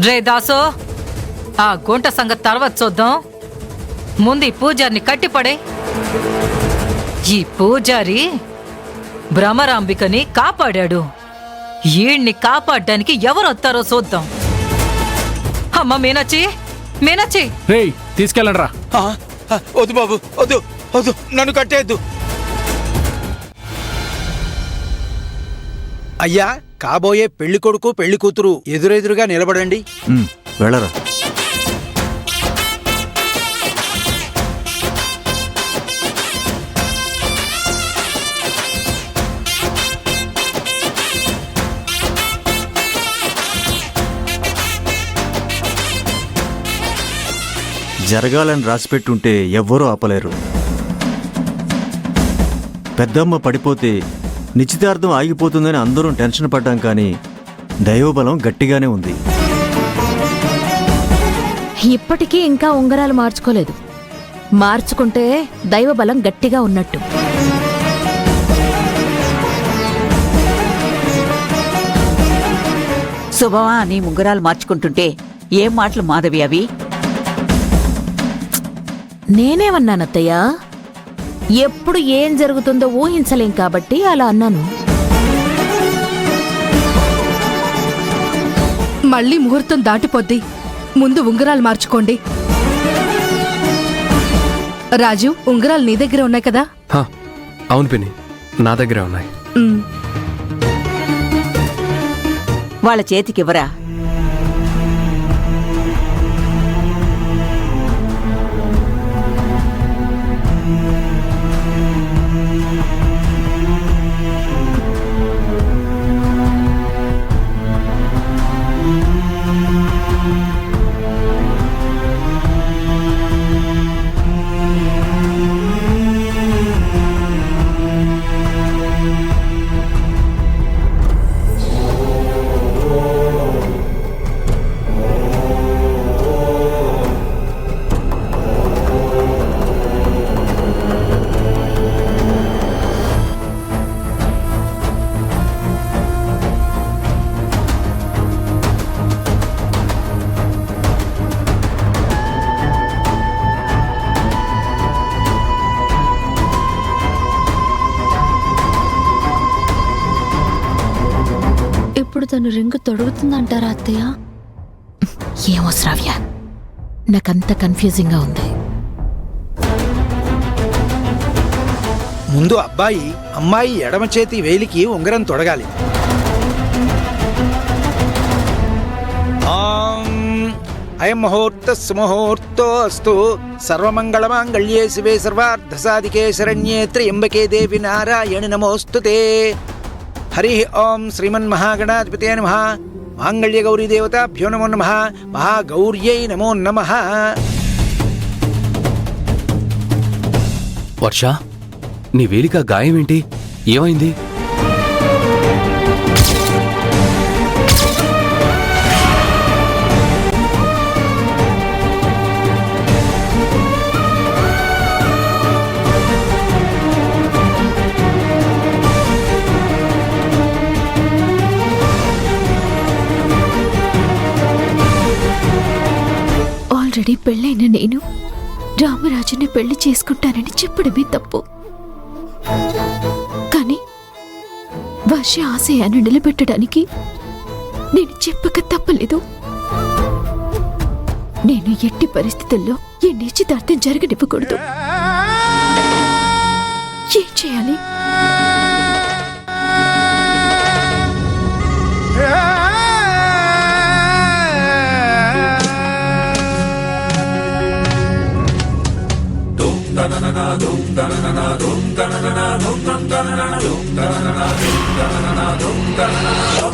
రే దాసు, ఆ గుంట సంగతి తర్వాత చూద్దాం. ముందు ఈ పూజారిని కట్టిపడే. ఈ పూజారి భ్రమరాంబికని కాపాడాడు. ఈడ్ని కాపాడడానికి ఎవరు వస్తారో చూద్దాం. అమ్మ మీనాచి, మీనాచి రేయ్ తీసుకెళ్ళండ్రా. వద్దు బాబు, వద్దు వద్దు, నన్ను కట్టేద్దు. అయ్యా, కాబోయే పెళ్లి కొడుకు పెళ్లి కూతురు ఎదురెదురుగా నిలబడండి. వెళ్ళరా. జరగాలని రాసిపెట్టుంటే ఎవ్వరూ ఆపలేరు. పెద్దమ్మ పడిపోతే నిశ్చితార్థం ఆగిపోతుందని అందరూ టెన్షన్ పడ్డాం, కానీ దైవబలం గట్టిగానే ఉంది. ఇప్పటికీ ఇంకా ఉంగరాలు మార్చుకోలేదు. మార్చుకుంటే దైవబలం గట్టిగా ఉన్నట్టు. శుభమా అని ఉంగరాలు మార్చుకుంటుంటే ఏం మాటలు మాధవి అవి? నేనేమన్నానత్తయ్యా? ఎప్పుడు ఏం జరుగుతుందో ఊహించలేం కాబట్టి అలా అన్నాను. మళ్ళీ ముహూర్తం దాటిపోద్ది, ముందు ఉంగరాలు మార్చుకోండి. రాజు, ఉంగరాలు నీ దగ్గర ఉన్నాయి కదా? అవును పిన్ని, నా దగ్గరే ఉన్నాయి. వాళ్ళ చేతికివ్వరా. ఇప్పుడు తను రింగు తొడుగుతుందంటారా అత్తయ్య? ఏమో శ్రావ్య, నాకంత కన్ఫ్యూజింగ్ గా ఉంది. ముందు అబ్బాయి అమ్మాయి ఎడమ చేతి వేలికి ఉంగరం తొడగాలి. అయం ముహూర్త సుముహూర్తోస్తు. సర్వమంగళమాంగళ్యే శివే సర్వార్థసాధికే శరణ్యే త్ర్యంబకే దేవి నారాయణి నమోస్తుతే. హరి ఓం శ్రీమన్మహాగణాధిపతే నమః. మాంగళ్య గౌరీ దేవతాభ్యో నమో నమః. మహాగౌర్యై నమో నమః. వర్ష, నీ వేలిక గాయం ఏంటి? ఏమైంది? ఆల్రెడీ పెళ్ళైన నేను రామరాజుని పెళ్లి చేసుకుంటానని చెప్పడమే తప్పు. కానీ వర్ష ఆశయాన్ని నిలబెట్టడానికి నేను చెప్పక తప్పలేదు. నేను ఎట్టి పరిస్థితుల్లో ఈ నిశ్చితార్థం జరగనివ్వకూడదు. ఏం చేయాలి? Dum